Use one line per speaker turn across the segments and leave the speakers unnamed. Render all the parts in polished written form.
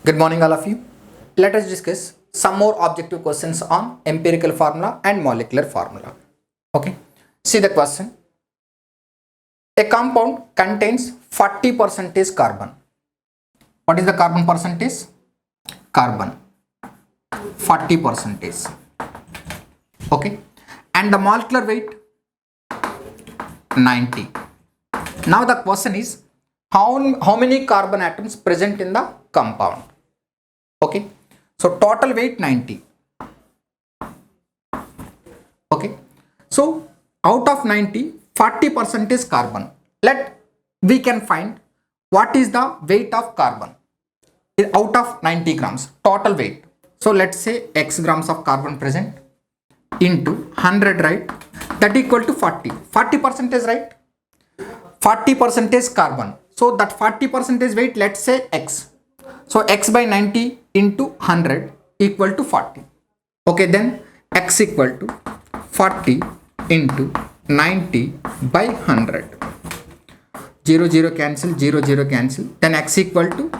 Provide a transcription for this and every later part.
Good morning, all of you. Let us discuss some more objective questions on empirical formula and molecular formula. Okay, see the question. A compound contains 40% carbon. What is the carbon percentage? Carbon 40%. Okay, and the molecular weight 90. Now the question is how many carbon atoms present in the compound? Okay, so total weight 90. Okay, so out of 90, 40% is carbon. We can find what is the weight of carbon out of 90 grams total weight. So let's say x grams of carbon present into 100, right? That equal to 40. 40% is right. 40% is carbon. So that 40% weight, let's say x. So x by 90 into 100 equal to 40. Okay, then x equal to 40 into 90 by 100. 0 0 cancel, 0 0 cancel. Then x equal to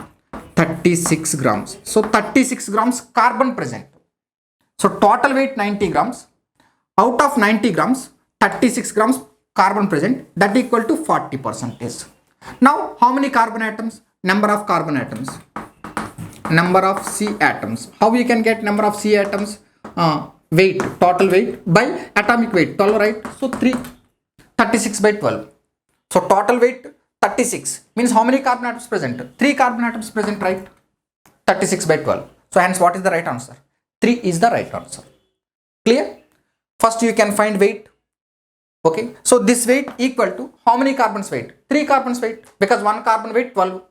36 grams. So 36 grams carbon present. So total weight 90 grams. Out of 90 grams, 36 grams carbon present. That equal to 40%. Now how many carbon atoms? Number of carbon atoms. Number of C atoms. How we can get number of C atoms? Weight, total weight by atomic weight, 12, right? So 36 by 12. So total weight 36 means how many carbon atoms present? 3 carbon atoms present, right? 36 by 12. So hence what is the right answer? 3 is the right answer. Clear? First you can find weight. Okay, so this weight equal to how many carbons weight? 3 carbons weight, because 1 carbon weight 12.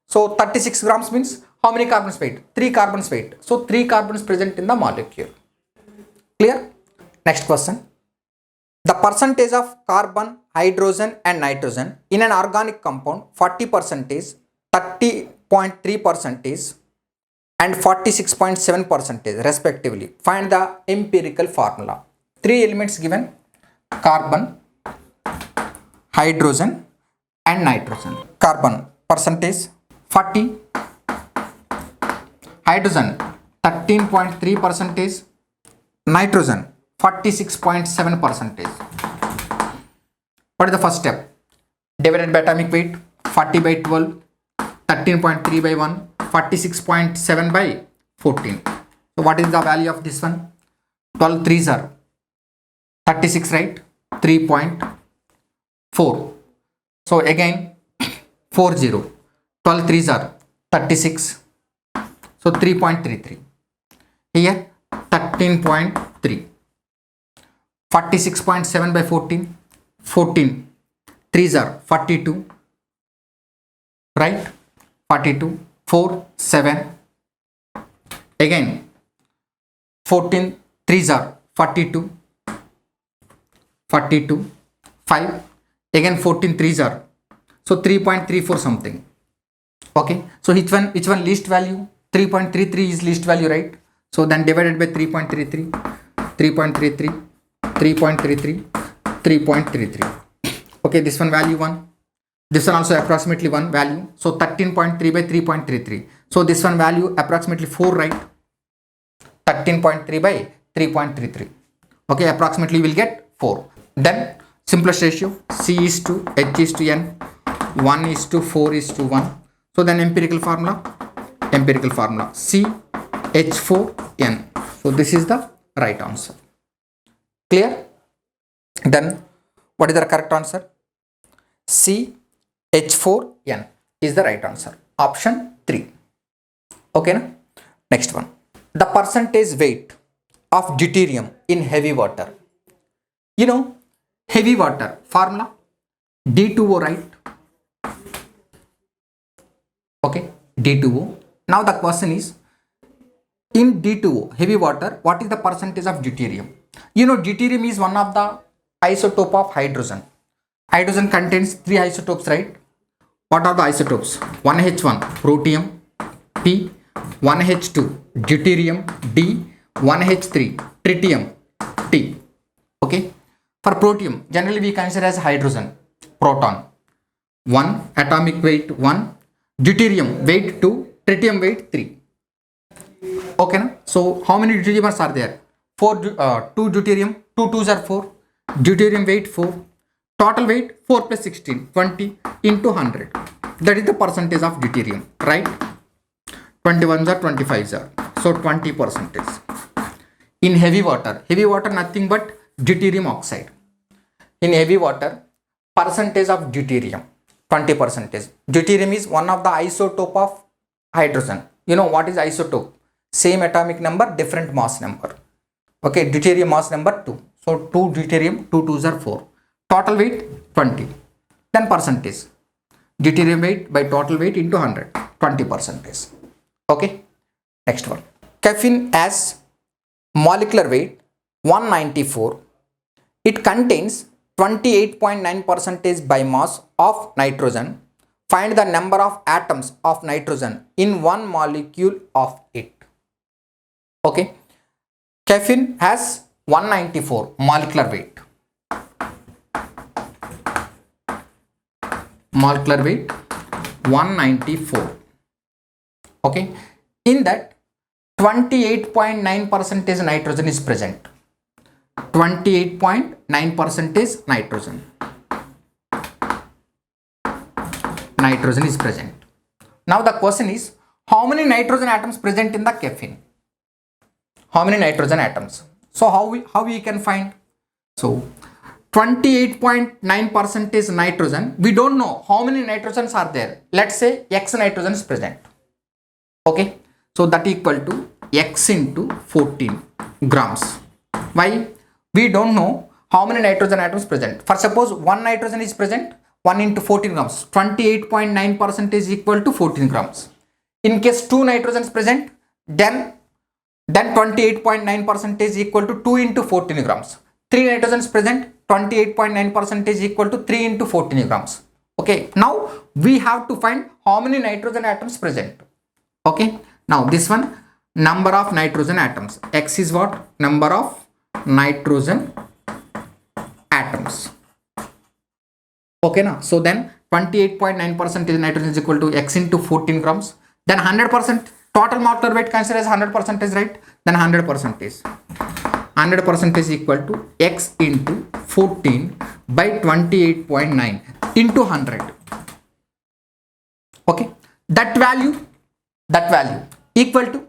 So 36 grams means how many carbons weight? 3 carbons weight. So 3 carbons present in the molecule. Clear? Next question. The percentage of carbon, hydrogen and nitrogen in an organic compound 40%, 30.3% and 46.7% respectively. Find the empirical formula. 3 elements given: carbon, hydrogen and nitrogen. Carbon percentage 40, hydrogen 13.3%, nitrogen 46.7%. What is the first step? Divided by atomic weight, 40 by 12, 13.3 by 1, 46.7 by 14. So what is the value of this one? 12 3s are 36, right? 3.4. So again 40. 12 3s are 36. So 3.33. Here 13.3. 46.7 by 14. 14. 3s are 42. Right? 42. 4, 7. Again 14. 3s are 42. 42. 5. Again 14 3s are. So 3.34 something. Okay. So which one least value? 3.33 is least value, right? So then divided by 3.33, 3.33, 3.33, 3.33. Okay, this one value 1. This one also approximately 1 value. So 13.3 by 3.33. So this one value approximately 4, right? 13.3 by 3.33. Okay, approximately we will get 4. Then simplest ratio, C is to H is to N, 1 is to 4 is to 1. So then empirical formula C H4N. So this is the right answer. Clear? Then what is the correct answer? C H4N is the right answer. Option 3. Okay, na? Next one. The percentage weight of deuterium in heavy water. You know, heavy water formula D2O, right? Okay, D2O. Now the question is, in D2O, heavy water, what is the percentage of deuterium? You know, deuterium is one of the isotope of hydrogen. Hydrogen contains 3 isotopes, right? What are the isotopes? 1H1 protium, P, 1H2 deuterium, D, 1H3 tritium, T. Okay. For protium, generally we consider as hydrogen, proton. 1 atomic weight 1, deuterium weight 2, tritium weight 3. Okay, na? So how many deuteriums are there? 2 deuterium, 2 twos are 4, deuterium weight 4, total weight 4 plus 16, 20 into 100. That is the percentage of deuterium, right? 21s are 25s are, so 20 percentage. In heavy water nothing but deuterium oxide. In heavy water, percentage of deuterium 20 percentage. Deuterium is one of the isotope of hydrogen. You know what is isotope? Same atomic number, different mass number. Okay, deuterium mass number 2. So 2 deuterium, 2 twos are 4. Total weight 20. Then percentage. Deuterium weight by total weight into 100. 20 percentage. Okay. Next one. Caffeine has molecular weight 194. It contains 28.9 percentage by mass of nitrogen. Find the number of atoms of nitrogen in one molecule of it. Okay. Caffeine has 194 molecular weight. Molecular weight 194. Okay. In that 28.9 percentage nitrogen is present. 28.9 percentage nitrogen. Nitrogen is present. Now the question is, how many nitrogen atoms present in the caffeine? How many nitrogen atoms? So how we can find? So 28.9 percentage nitrogen. We don't know how many nitrogens are there. Let's say X nitrogen is present. Okay. So that equal to X into 14 grams. Why? We don't know how many nitrogen atoms present. For suppose one nitrogen is present, 1 into 14 grams. 28.9 percentage is equal to 14 grams. In case 2 nitrogens present, then 28.9 percentage is equal to 2 into 14 grams. 3 nitrogens present, 28.9 percentage is equal to 3 into 14 grams. Okay. Now we have to find how many nitrogen atoms present. Okay. Now this one, number of nitrogen atoms. X is what? Number of nitrogen atoms. Okay, now so then 28.9 percentage nitrogen is equal to X into 14 grams. Then 100% total molecular weight considered as 100%, right? Then 100% is 100% is equal to X into 14 by 28.9 into 100. Okay, that value equal to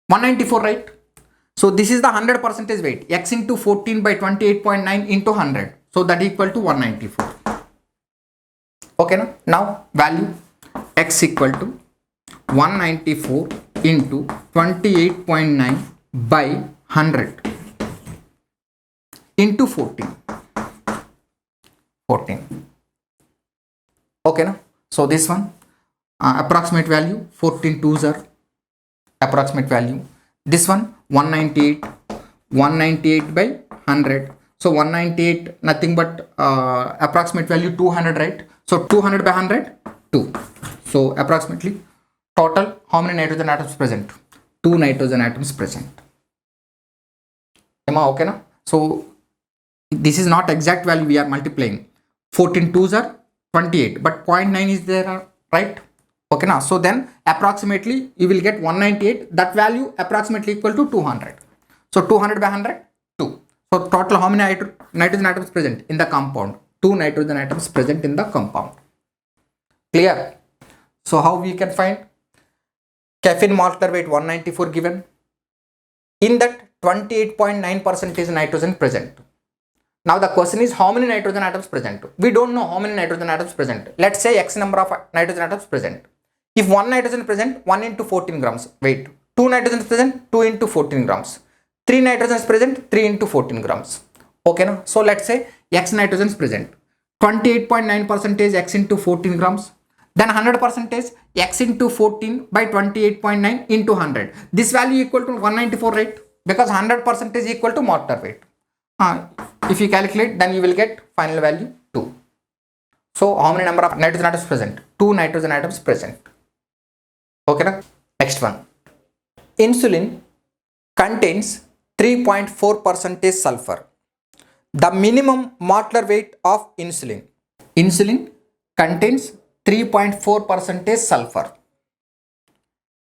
194, right? So this is the 100% weight, X into 14 by 28.9 into 100. So that equal to 194. Okay, now value X equal to 194 into 28.9 by 100 into 14. Okay, now so this one approximate value 14 twos are approximate value. This one 198 by 100. So 198 nothing but approximate value 200, right? So 200 by 100 2. So approximately total how many nitrogen atoms present? 2 nitrogen atoms present. Am I okay now? So this is not exact value, we are multiplying. 14 twos are 28, but 0.9 is there, right? Okay, now so then approximately you will get 198. That value approximately equal to 200. So 200 by 100 2. So total how many nitrogen atoms present in the compound? 2 nitrogen atoms present in the compound. Clear? So how we can find? Caffeine molecular weight 194 given. In that 28.9% is nitrogen present. Now the question is how many nitrogen atoms present? We don't know how many nitrogen atoms present. Let's say X number of nitrogen atoms present. If 1 nitrogen present, 1 into 14 grams weight. 2 nitrogens present, 2 into 14 grams. 3 nitrogens present, 3 into 14 grams. Okay, now so let's say X nitrogens present. 28.9% X into 14 grams. Then 100% X into 14 by 28.9 into 100. This value equal to 194, right? Because 100% is equal to molecular weight. If you calculate, then you will get final value 2. So how many number of nitrogen atoms present? 2 nitrogen atoms present. Okay, na? Next one. Insulin contains 3.4% sulfur. The minimum molecular weight of insulin. Insulin contains 3.4% sulfur.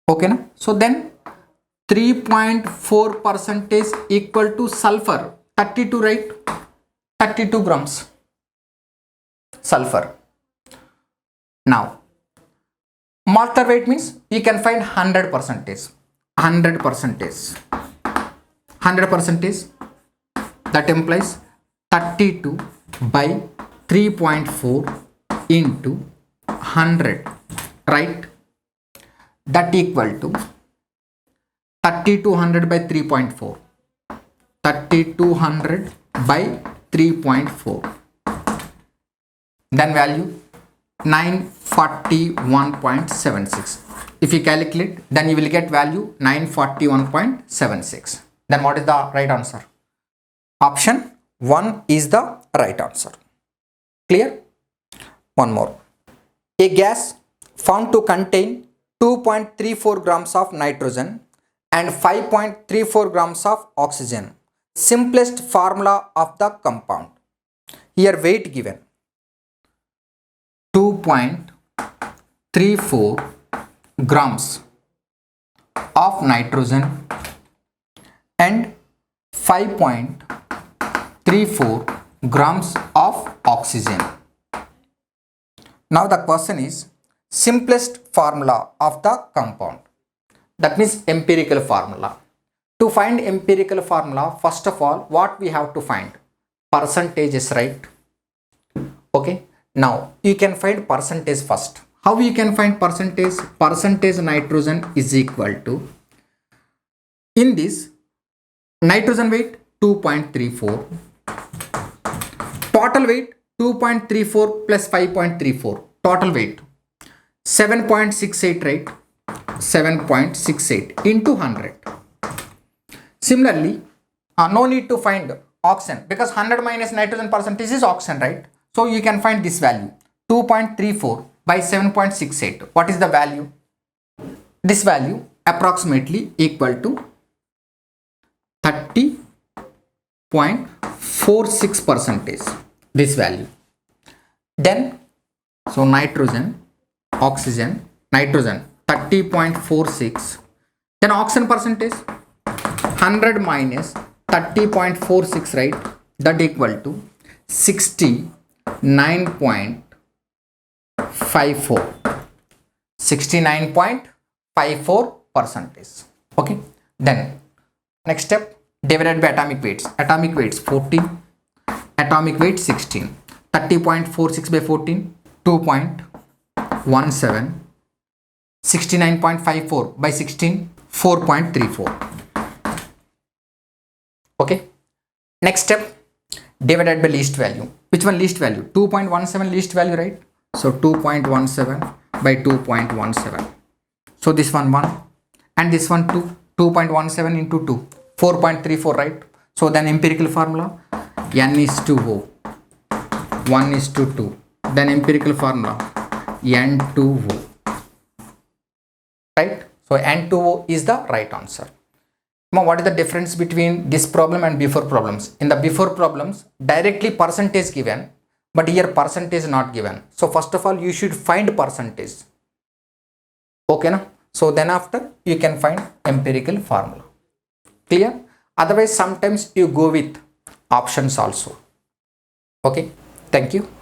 Okay, na? So then 3.4 percentage equal to sulfur 32, right? 32 grams sulfur. Now molecular weight means you can find 100 percentage. 100 percentage. 100 percentage, that implies 32 by 3.4 into 100, right? That equal to 3200 by 3.4. 3200 by 3.4. Then value 941.76. If you calculate, then you will get value 941.76. Then what is the right answer? Option 1 is the right answer. Clear? One more. A gas found to contain 2.34 grams of nitrogen and 5.34 grams of oxygen. Simplest formula of the compound. Here weight given. 2.34 grams of nitrogen and 5.34 grams of oxygen. Now the question is simplest formula of the compound. That means empirical formula. To find empirical formula, first of all, what we have to find? Percentages, right? Okay. Now you can find percentage first. How you can find percentage? Percentage nitrogen is equal to, in this, nitrogen weight 2.34, total weight 2.34 plus 5.34, total weight 7.68, right? 7.68 into 100. Similarly, no need to find oxygen because 100 minus nitrogen percentage is oxygen, right? So you can find this value 2.34 by 7.68. What is the value? This value approximately equal to 30.46 percentage. This value. Then, so nitrogen, oxygen, nitrogen 30.46. Then oxygen percentage 100 minus 30.46, right? That equal to 69.54. 69.54 percentage. Okay. Then next step, divided by atomic weights. Atomic weights 14, atomic weight 16. 30.46 by 14, 2.17. 69.54 by 16, 4.34. Okay. Next step, divided by least value. Which one least value? 2.17 least value, right? So 2.17 by 2.17. So this one 1 and this one 2. 2.17 into 2, 4.34, right? So then empirical formula, N is to O, 1 is to 2. Then empirical formula, N to O, right? So N to O is the right answer. Now what is the difference between this problem and before problems? In the before problems, directly percentage given, but here percentage not given. So first of all, you should find percentage. Okay, na? So then after you can find empirical formula. Clear? Otherwise sometimes you go with options also. Okay. Thank you.